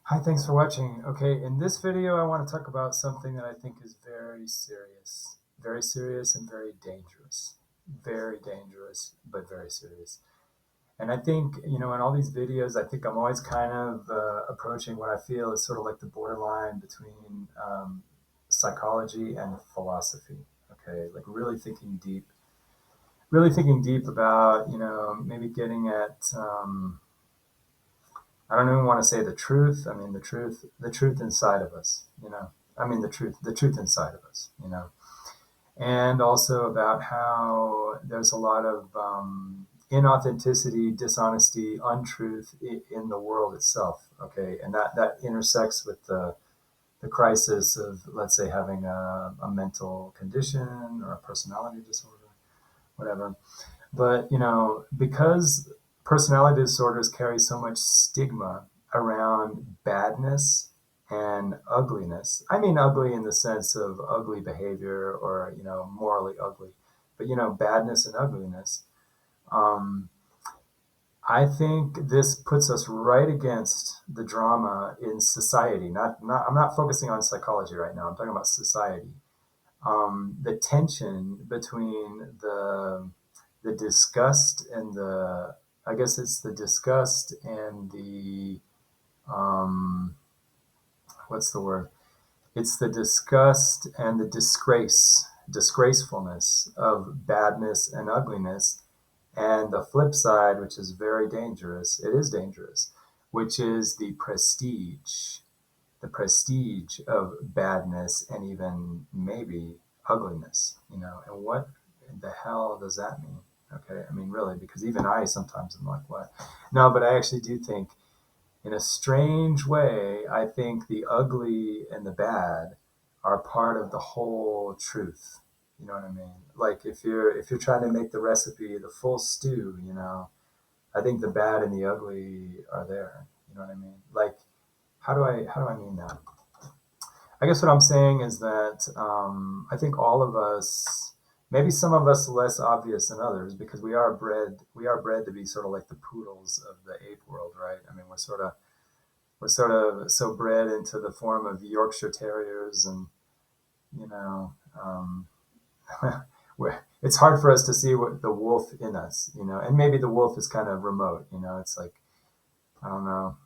Hi, thanks for watching. Okay, in this video, I want to talk about something that I think is very serious and very dangerous. Very dangerous, but very serious. And I think, in all these videos, I think I'm always kind of approaching what I feel is sort of like the borderline between psychology and philosophy. Okay, like really thinking deep about, maybe getting at, I don't even want to say the truth. I mean, the truth inside of us, I mean, the truth inside of us. And also about how there's a lot of inauthenticity, dishonesty, untruth in the world itself. Okay. And that intersects with the crisis of, let's say, having a mental condition or a personality disorder, whatever. But, because personality disorders carry so much stigma around badness and ugliness. I mean, ugly in the sense of ugly behavior or, morally ugly, but, badness and ugliness. Um, I think this puts us right against the drama in society. I'm not focusing on psychology right now. I'm talking about society. The tension between the disgust and the I guess it's the disgust and the um, what's the word? It's the disgust and the disgracefulness of badness and ugliness, and the flip side, which is very dangerous. It is dangerous, which is the prestige of badness and even maybe ugliness, and what the hell does that mean? Okay, I mean, really, because even I sometimes am like, what? No, but I actually do think, in a strange way, I think the ugly and the bad are part of the whole truth. You know what I mean? Like if you're trying to make the recipe the full stew, I think the bad and the ugly are there. You know what I mean? Like, how do I mean that? I guess what I'm saying is that I think all of us, maybe some of us less obvious than others, because we are bred to be sort of like the poodles of the ape world, right? I mean, we're sort of so bred into the form of Yorkshire Terriers, and you know, um, it's hard for us to see what the wolf in us, and maybe the wolf is kind of remote. It's like, I don't know.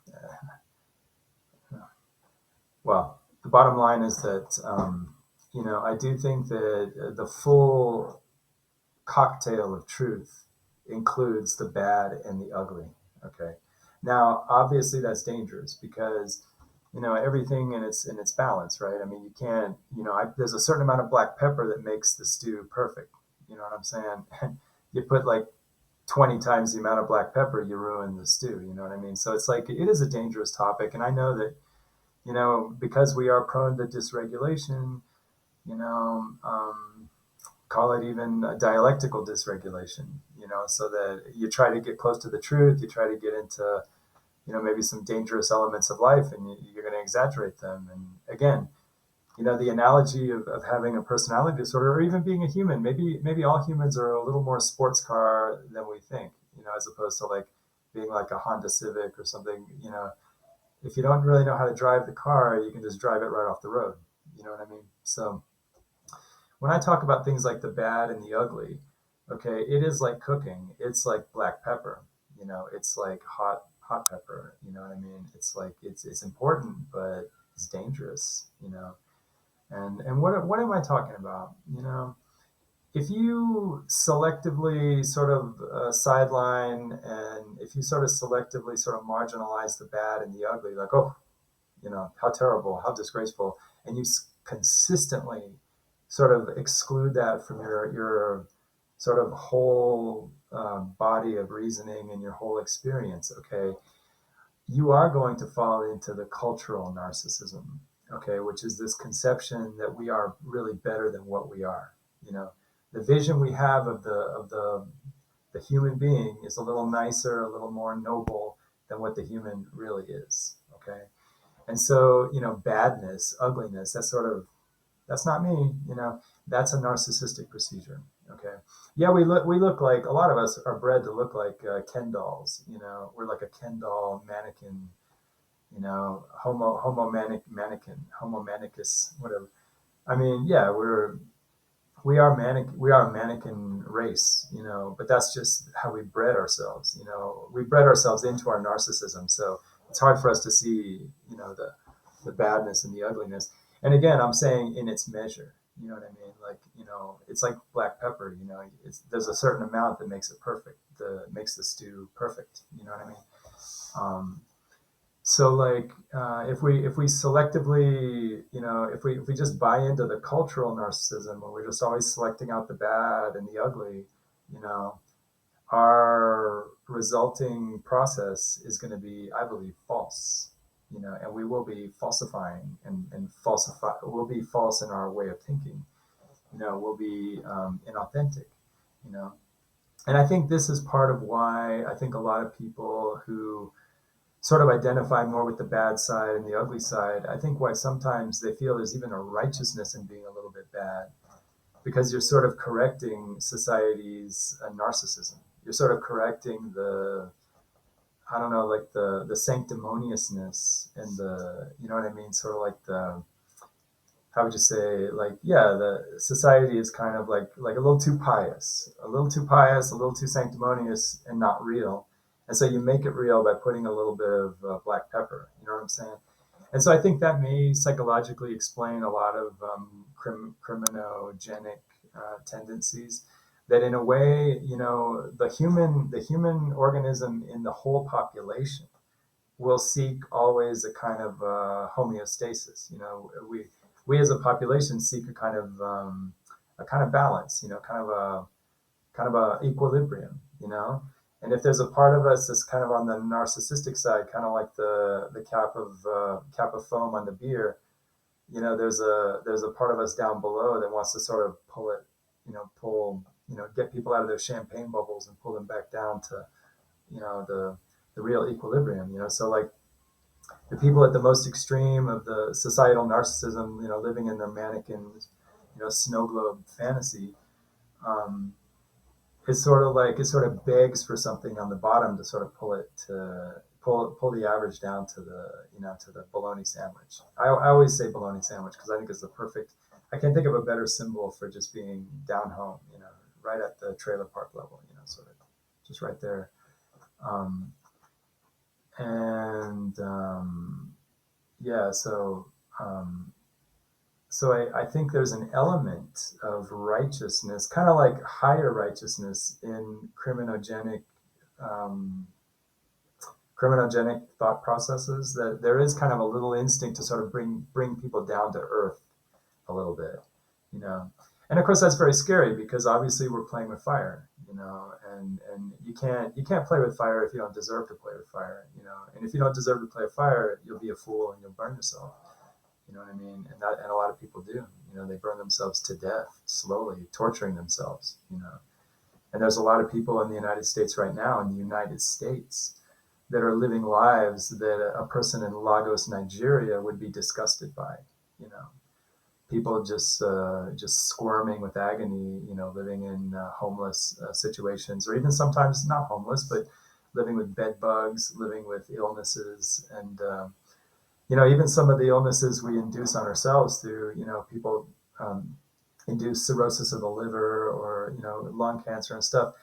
Well, the bottom line is that, I do think that the full cocktail of truth includes the bad and the ugly. Okay. Now, obviously, that's dangerous because, everything in its balance, right? I mean, you can't, there's a certain amount of black pepper that makes the stew perfect. You know what I'm saying? You put like 20 times the amount of black pepper, you ruin the stew. You know what I mean? So it's like it is a dangerous topic, and I know that, because we are prone to dysregulation, you know, call it even a dialectical dysregulation, so that you try to get close to the truth, you try to get into, maybe some dangerous elements of life, and you're going to exaggerate them. And again, the analogy of having a personality disorder or even being a human, maybe all humans are a little more sports car than we think, as opposed to like being like a Honda Civic or something. If you don't really know how to drive the car, you can just drive it right off the road. You know what I mean? So when I talk about things like the bad and the ugly, okay, it is like cooking. It's like black pepper. It's like hot pepper. You know what I mean? It's like it's important, but it's dangerous. And what am I talking about? If you selectively sort of sideline, and if you sort of selectively sort of marginalize the bad and the ugly, like, oh, how terrible, how disgraceful, and you consistently sort of exclude that from your sort of whole body of reasoning and your whole experience, okay, you are going to fall into the cultural narcissism, okay, which is this conception that we are really better than what we are. You know, the vision we have of the human being is a little nicer, a little more noble than what the human really is. Okay, and so, badness, ugliness, that's not me. That's a narcissistic procedure. Okay. Yeah, we look like, a lot of us are bred to look like Ken dolls. We're like a Ken doll mannequin, homo manicus, whatever. I mean, yeah, we are a mannequin race, but that's just how we bred ourselves. We bred ourselves into our narcissism. So it's hard for us to see, the badness and the ugliness. And again, I'm saying in its measure. You know what I mean? Like, it's like black pepper. There's a certain amount that makes it perfect. Makes the stew perfect. You know what I mean? Um, so like, if we selectively, if we just buy into the cultural narcissism, where we're just always selecting out the bad and the ugly, you know, our resulting process is going to be, I believe, false. And we will be falsifying and falsify. We'll be false in our way of thinking. We'll be inauthentic. You know, and I think this is part of why I think a lot of people who sort of identify more with the bad side and the ugly side, I think why sometimes they feel there's even a righteousness in being a little bit bad, because you're sort of correcting society's narcissism. You're sort of correcting I don't know, like the sanctimoniousness and you know what I mean? Sort of like how would you say, like, yeah, the society is kind of like a little too sanctimonious and not real. And so you make it real by putting a little bit of black pepper. You know what I'm saying? And so I think that may psychologically explain a lot of criminogenic tendencies. That in a way, the human organism in the whole population will seek always a kind of homeostasis. We as a population seek a kind of balance. Kind of a equilibrium. And if there's a part of us that's kind of on the narcissistic side, kind of like the cap of foam on the beer, there's a part of us down below that wants to sort of pull it, get people out of their champagne bubbles and pull them back down to, the real equilibrium. So like the people at the most extreme of the societal narcissism, living in their mannequin, snow globe fantasy, um, it sort of begs for something on the bottom to sort of pull the average down to the bologna sandwich. I always say bologna sandwich because I think it's the perfect. I can't think of a better symbol for just being down home, right at the trailer park level, sort of just right there. Um, and yeah, um, so I think there's an element of righteousness, kind of like higher righteousness in um, criminogenic thought processes. That there is kind of a little instinct to sort of bring people down to earth a little bit, you know. And of course, that's very scary because obviously we're playing with fire, and you can't play with fire if you don't deserve to play with fire, And if you don't deserve to play with fire, you'll be a fool and you'll burn yourself. You know what I mean? And a lot of people do. They burn themselves to death slowly, torturing themselves. And there's a lot of people in the United States right now, in the United States, that are living lives that a person in Lagos, Nigeria, would be disgusted by. You know, People just squirming with agony. Living in homeless situations, or even sometimes not homeless, but living with bed bugs, living with illnesses, and even some of the illnesses we induce on ourselves through, people induce cirrhosis of the liver, or, lung cancer and stuff.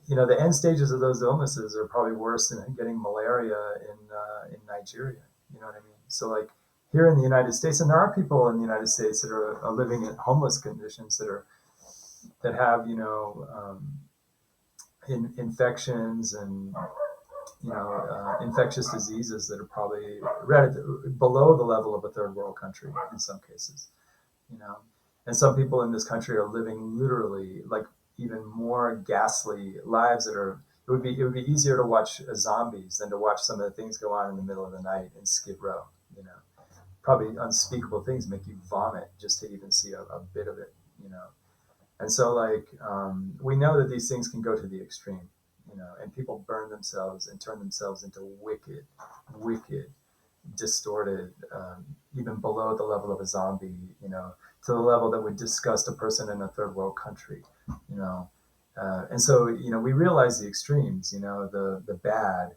The end stages of those illnesses are probably worse than getting malaria in Nigeria. You know what I mean? So like here in the United States, and there are people in the United States that are living in homeless conditions that have, infections and infectious diseases that are probably right below the level of a third world country in some cases, you know. And some people in this country are living literally like even more ghastly lives that are. It would be easier to watch zombies than to watch some of the things go on in the middle of the night in Skid Row. Probably unspeakable things make you vomit just to even see a bit of it. And so, like, we know that these things can go to the extreme, and people burn themselves and turn themselves into wicked, wicked, distorted, even below the level of a zombie, to the level that would disgust a person in a third world country, you know. And so, we realize the extremes, the bad,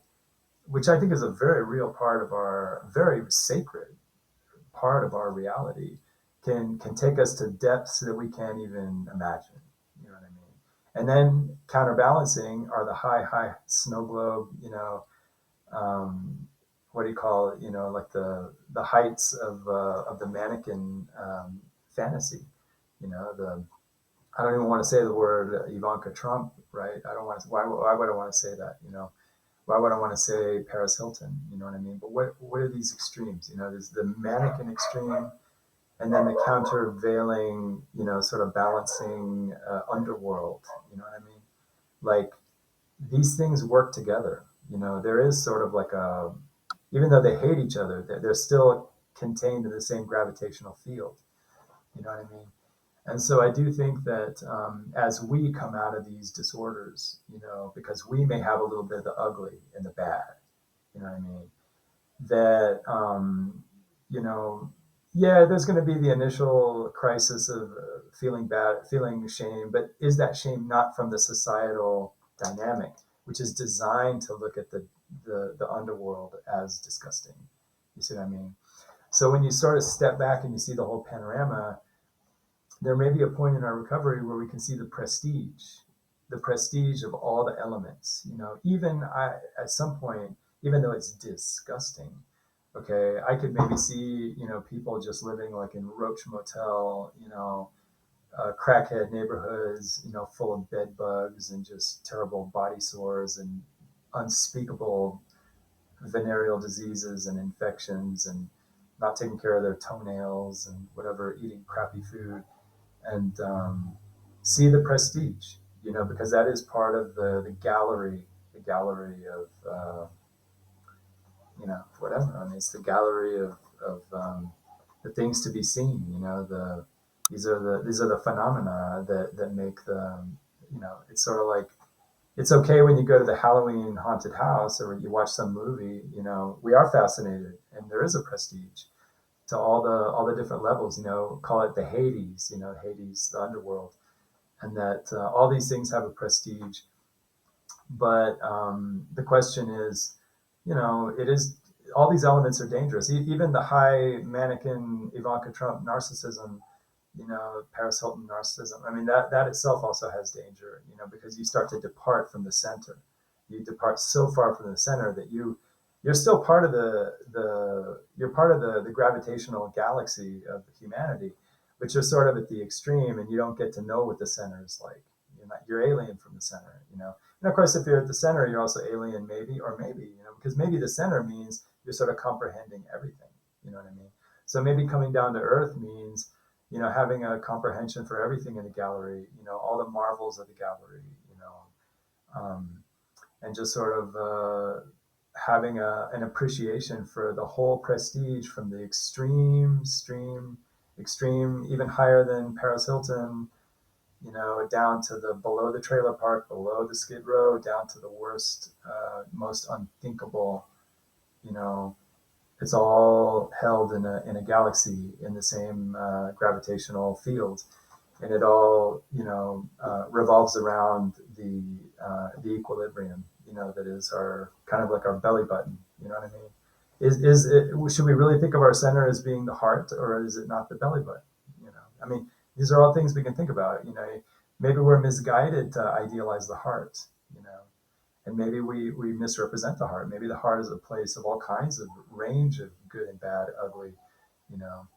which I think is a very real part of our very sacred part of our reality, can take us to depths that we can't even imagine. You know what I mean? And then counterbalancing are the high snow globe, um, what do you call it? Like the heights of the mannequin fantasy. The I don't even want to say the word Ivanka Trump, right? I don't want to. Why would I want to say that? Why would I want to say Paris Hilton? You know what I mean? But what are these extremes? There's the mannequin extreme, and then the countervailing, sort of balancing underworld. You know what I mean? Like these things work together. There is sort of like even though they hate each other, they're still contained in the same gravitational field. You know what I mean? And so I do think that as we come out of these disorders, because we may have a little bit of the ugly and the bad, you know what I mean? That, you know, yeah, there's going to be the initial crisis of feeling bad, feeling shame, but is that shame not from the societal dynamic, which is designed to look at the underworld as disgusting? You see what I mean? So when you sort of step back and you see the whole panorama, there may be a point in our recovery where we can see the prestige of all the elements. Even at some point, even though it's disgusting, okay, I could maybe see, people just living like in Roach Motel, crackhead neighborhoods, full of bed bugs and just terrible body sores and unspeakable venereal diseases and infections and not taking care of their toenails and whatever, eating crappy food and see the prestige, because that is part of the gallery of, whatever. I mean, it's the gallery of the things to be seen. These are the phenomena that make the, it's sort of like, it's okay when you go to the Halloween haunted house or you watch some movie. We are fascinated, and there is a prestige to all the different levels. Call it the Hades. Hades, the underworld, and that all these things have a prestige. But the question is, it is all these elements are dangerous. Even the high mannequin Ivanka Trump narcissism, Paris Hilton narcissism. I mean, that itself also has danger, because you start to depart from the center. You depart so far from the center that you're still part of you're part of the gravitational galaxy of humanity, but you're sort of at the extreme, and you don't get to know what the center is like. You're alien from the center. And of course, if you're at the center, you're also alien, maybe, or maybe, because maybe the center means you're sort of comprehending everything. You know what I mean? So maybe coming down to earth means, having a comprehension for everything in the gallery, all the marvels of the gallery, and just sort of having an appreciation for the whole prestige from the extreme, even higher than Paris Hilton, down to the below the trailer park, below the Skid Row, down to the worst, most unthinkable, you know, it's all held in a galaxy in the same gravitational field, and it all revolves around the equilibrium. That is our kind of like our belly button. You know what I mean? Is it, should we really think of our center as being the heart, or is it not the belly button? I mean, these are all things we can think about. Maybe we're misguided to idealize the heart. You know, and maybe we misrepresent the heart. Maybe the heart is a place of all kinds of range of good and bad, ugly, you know,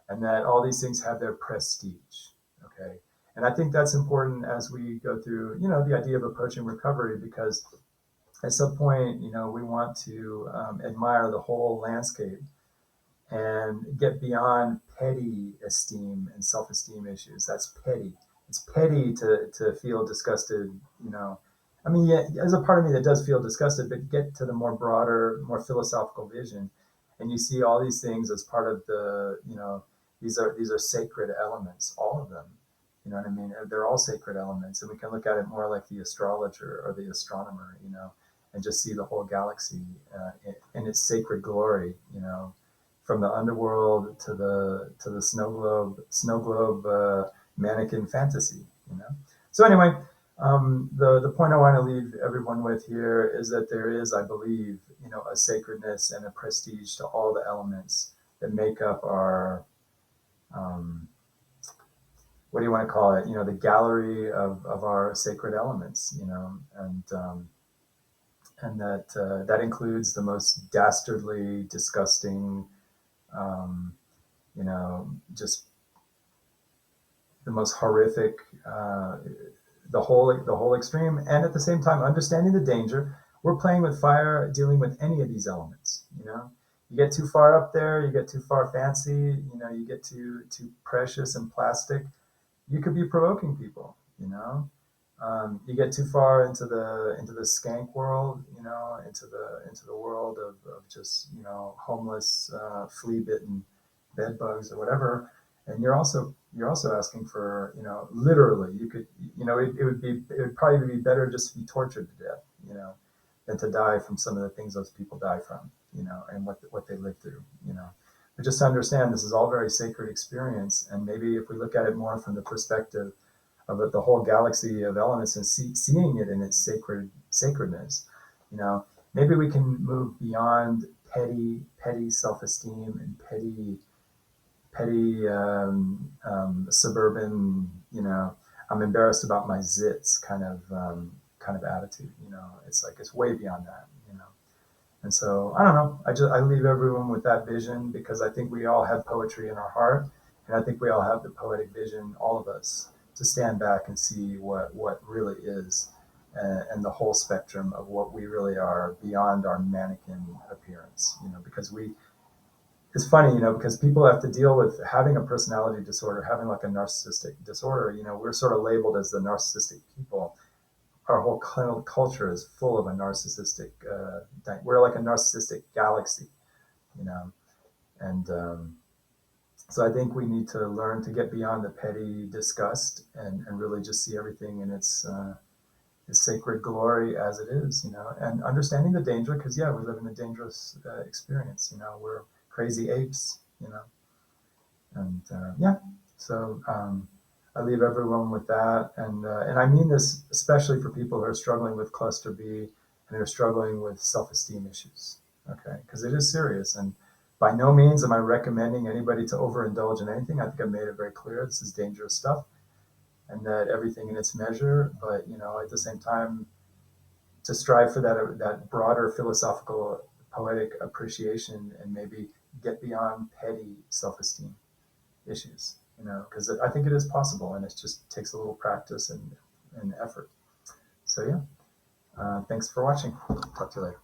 and that all these things have their prestige. Okay. And I think that's important as we go through, the idea of approaching recovery, because at some point, we want to admire the whole landscape and get beyond petty esteem and self-esteem issues. That's petty. It's petty to feel disgusted, I mean, yeah, there's a part of me that does feel disgusted, but get to the more broader, more philosophical vision, and you see all these things as part of these are sacred elements, all of them. You know what I mean? They're all sacred elements, and we can look at it more like the astrologer or the astronomer, and just see the whole galaxy in its sacred glory, from the underworld to the snow globe mannequin fantasy. So anyway, The point I want to leave everyone with here is that there is, I believe, a sacredness and a prestige to all the elements that make up our, um, what do you want to call it? The gallery of our sacred elements, and that includes the most dastardly, disgusting, um, just the most horrific, the whole extreme, and at the same time understanding the danger. We're playing with fire, dealing with any of these elements. You get too far up there, you get too far fancy, you get too precious and plastic, you could be provoking people. You get too far into the skank world, into the world of just homeless, flea bitten bed bugs or whatever, and you're also asking for, literally, you could, it would probably be better just to be tortured to death, than to die from some of the things those people die from, and what they live through, but just to understand this is all very sacred experience, and maybe if we look at it more from the perspective of the whole galaxy of elements and seeing it in its sacredness, you know, maybe we can move beyond petty self-esteem and petty suburban, I'm embarrassed about my zits kind of attitude. It's like it's way beyond that. And so I don't know. I leave everyone with that vision because I think we all have poetry in our heart, and I think we all have the poetic vision, all of us, to stand back and see what really is, and the whole spectrum of what we really are beyond our mannequin appearance. Because it's funny, because people have to deal with having a personality disorder, having like a narcissistic disorder. We're sort of labeled as the narcissistic people. Our whole culture is full of a narcissistic. We're like a narcissistic galaxy, you know, and so I think we need to learn to get beyond the petty disgust and really just see everything in its sacred glory as it is, and understanding the danger because yeah, we live in a dangerous experience. We're crazy apes, and yeah, so I leave everyone with that, and I mean this especially for people who are struggling with cluster B and are struggling with self-esteem issues. Okay, because it is serious, and by no means am I recommending anybody to overindulge in anything. I think I made it very clear this is dangerous stuff, and that everything in its measure. But at the same time, to strive for that broader philosophical, poetic appreciation, and maybe get beyond petty self-esteem issues, because I think it is possible, and it just takes a little practice and effort. So yeah, thanks for watching. Talk to you later.